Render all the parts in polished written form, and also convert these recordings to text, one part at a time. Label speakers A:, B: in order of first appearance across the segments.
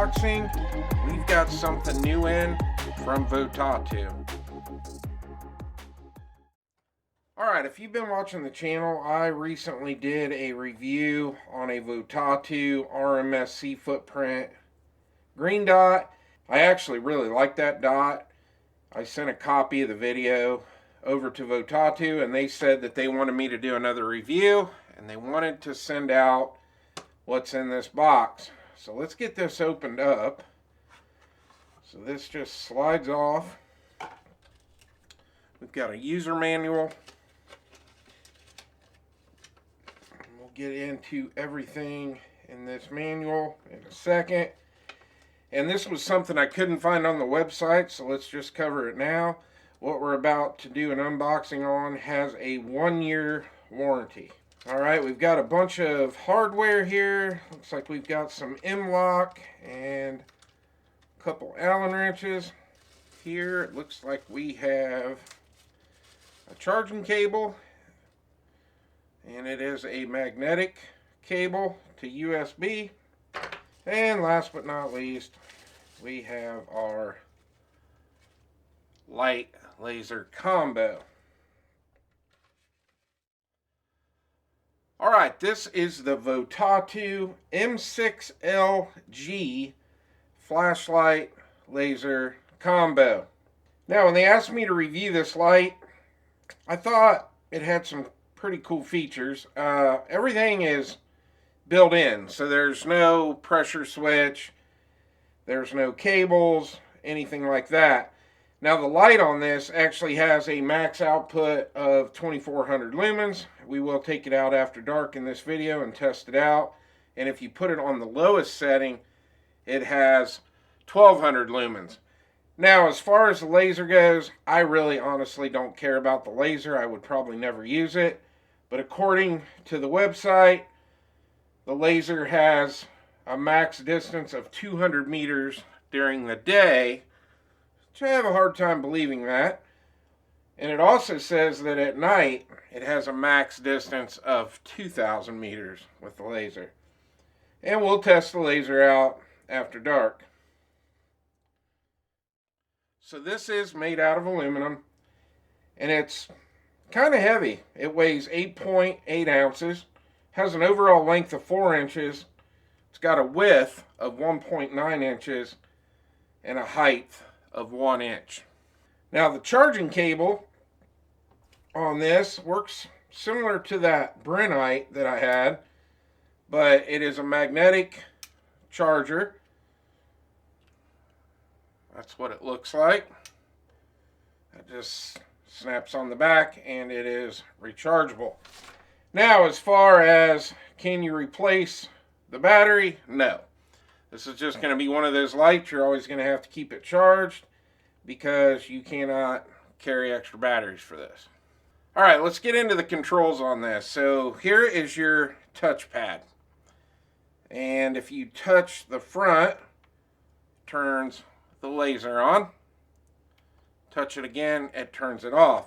A: unboxing, we've got something new in from Votatu. Alright, if you've been watching the channel, I recently did a review on a Votatu RMSC footprint green dot. I actually really like that dot. I sent a copy of the video over to Votatu and they said that they wanted me to do another review and they wanted to send out what's in this box. So let's get this opened up. So this just slides off. We've got a user manual. We'll get into everything in this manual in a second. And this was something I couldn't find on the website, so let's just cover it now. What we're about to do an unboxing on has a 1-year warranty. Alright, we've got a bunch of hardware here. Looks like we've got some M-lock and a couple Allen wrenches. Here it looks like we have a charging cable. And it is a magnetic cable to USB. And last but not least, we have our light laser combo. Alright, this is the Votatu M6L-G Flashlight laser combo. Now, when they asked me to review this light, I thought it had some pretty cool features. Everything is built in, so there's no pressure switch, there's no cables, anything like that. Now the light on this actually has a max output of 2400 lumens. We will take it out after dark in this video and test it out. And if you put it on the lowest setting, it has 1200 lumens. Now as far as the laser goes, I really honestly don't care about the laser. I would probably never use it. But according to the website, the laser has a max distance of 200 meters during the day. I have a hard time believing that. And it also says that at night it has a max distance of 2,000 meters with the laser. And we'll test the laser out after dark. So this is made out of aluminum and it's kind of heavy. It weighs 8.8 ounces, has an overall length of 4 inches. It's got a width of 1.9 inches and a height of 1 inch. Now the charging cable on this works similar to that Brennite that I had, but it is a magnetic charger. That's what it looks like. It just snaps on the back and it is rechargeable. Now as far as can you replace the battery? No. This is just going to be one of those lights. You're always going to have to keep it charged because you cannot carry extra batteries for this. Alright, let's get into the controls on this. So here is your touchpad. And if you touch the front, it turns the laser on. Touch it again, it turns it off.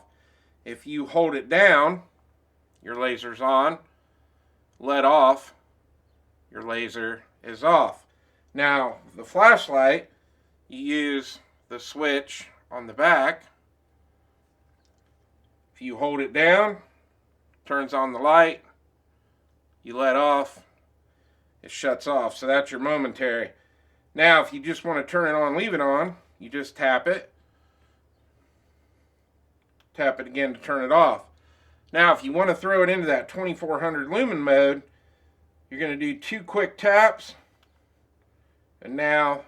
A: If you hold it down, your laser's on. Let off, your laser is off. Now, the flashlight, you use the switch on the back. If you hold it down, turns on the light. You let off, it shuts off. So that's your momentary. Now, if you just want to turn it on, leave it on, you just tap it. Tap it again to turn it off. Now, if you want to throw it into that 2400 lumen mode, you're going to do 2 quick taps. And now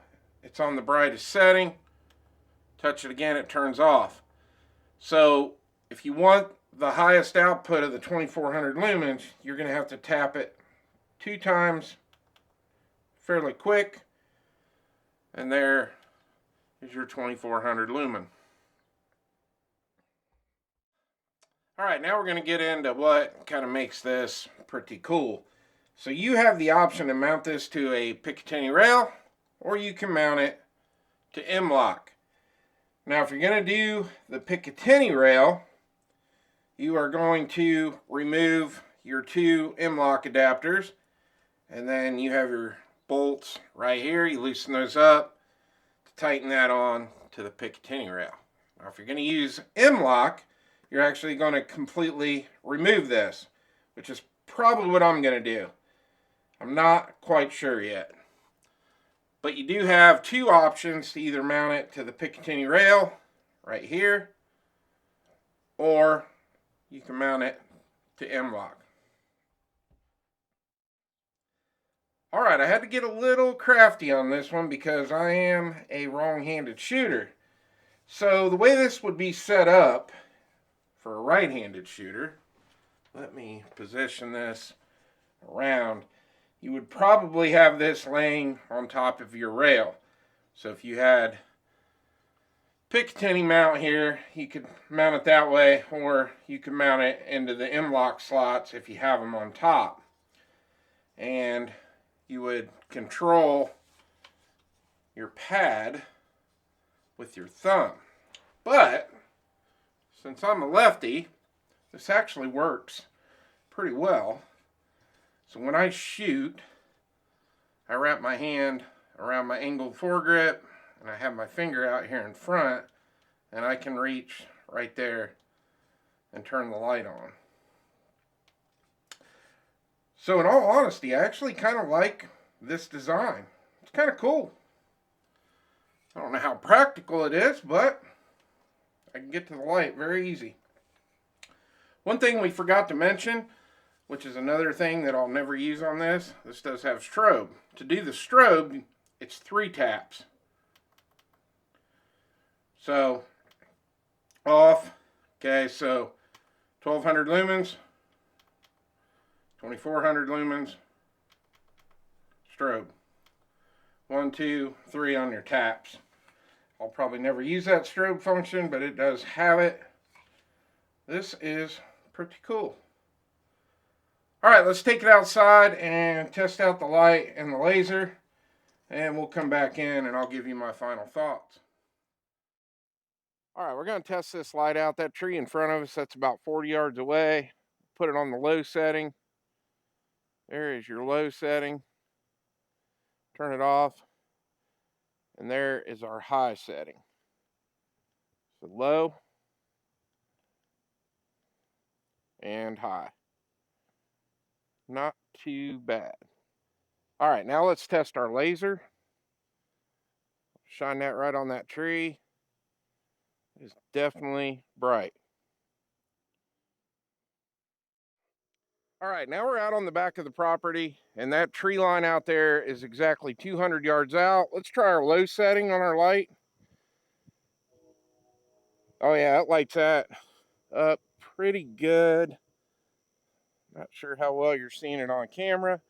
A: it's on the brightest setting. Touch it again, it turns off. So if you want the highest output of the 2400 lumens, you're going to have to tap it 2 times fairly quick. And there is your 2400 lumen. Alright, now we're going to get into what kind of makes this pretty cool. So you have the option to mount this to a Picatinny rail, or you can mount it to M-lock. Now if you're going to do the Picatinny rail, you are going to remove your 2 M-lock adapters, and then you have your bolts right here. You loosen those up to tighten that on to the Picatinny rail. Now if you're going to use M-LOK, you're actually going to completely remove this, which is probably what I'm going to do. I'm not quite sure yet. But you do have two options to either mount it to the Picatinny rail right here, or you can mount it to M-LOK. Alright, I had to get a little crafty on this one because I am a wrong-handed shooter. So the way this would be set up for a right-handed shooter, let me position this around. You would probably have this laying on top of your rail. So if you had Picatinny mount here, you could mount it that way, or you could mount it into the M-LOK slots if you have them on top. And you would control your pad with your thumb. But since I'm a lefty, this actually works pretty well. So when I shoot, I wrap my hand around my angled foregrip and I have my finger out here in front, and I can reach right there and turn the light on. So in all honesty, I actually kind of like this design. It's kind of cool. I don't know how practical it is, but I can get to the light very easy. One thing we forgot to mention, which is another thing that I'll never use on this, this does have strobe. To do the strobe, it's 3 taps. So, off, okay, so 1200 lumens, 2400 lumens, strobe. 1, 2, 3 on your taps. I'll probably never use that strobe function, but it does have it. This is pretty cool. Alright, let's take it outside and test out the light and the laser, and we'll come back in and I'll give you my final thoughts. Alright, we're going to test this light out. That tree in front of us, that's about 40 yards away. Put it on the low setting. There is your low setting. Turn it off. And there is our high setting. So low and high. Not too bad. Alright, now let's test our laser. Shine that right on that tree. It's definitely bright. Alright, now we're out on the back of the property, and that tree line out there is exactly 200 yards out. Let's try our low setting on our light. Oh yeah, that lights that up pretty good. Not sure how well you're seeing it on camera.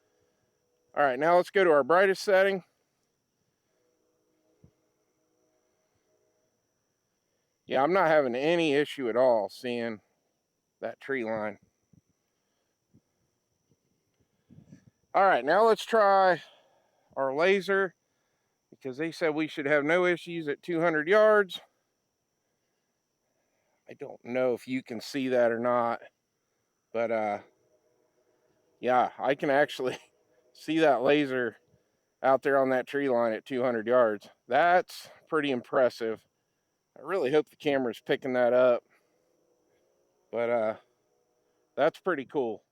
A: Alright, now let's go to our brightest setting. Yeah, I'm not having any issue at all seeing that tree line. Alright, now let's try our laser, because they said we should have no issues at 200 yards. I don't know if you can see that or not, but yeah, I can actually see that laser out there on that tree line at 200 yards. That's pretty impressive. I really hope the camera's picking that up, but that's pretty cool.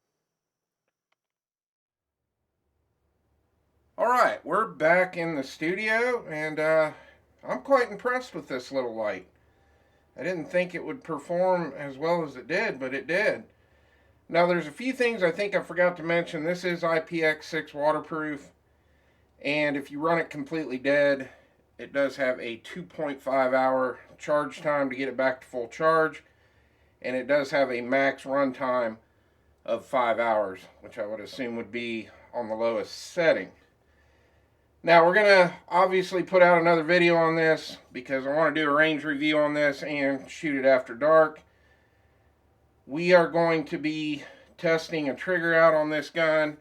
A: All right, we're back in the studio, and I'm quite impressed with this little light. I didn't think it would perform as well as it did, but it did. Now, there's a few things I think I forgot to mention. This is IPX6 waterproof, and if you run it completely dead, it does have a 2.5 hour charge time to get it back to full charge, and it does have a max run time of 5 hours, which I would assume would be on the lowest setting. Now, we're going to obviously put out another video on this because I want to do a range review on this and shoot it after dark. We are going to be testing a trigger out on this gun,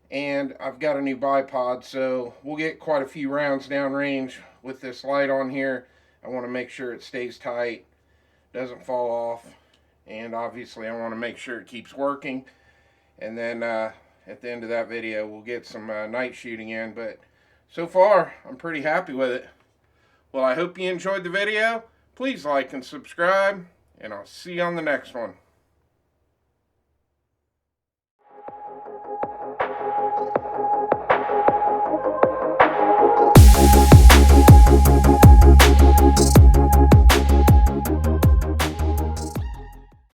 A: and I've got a new bipod, so we'll get quite a few rounds downrange with this light on here. I want to make sure it stays tight, doesn't fall off, and obviously I want to make sure it keeps working. And then at the end of that video we'll get some night shooting in, but so far I'm pretty happy with it. Well, I hope you enjoyed the video. Please like and subscribe, and I'll see you on the next one.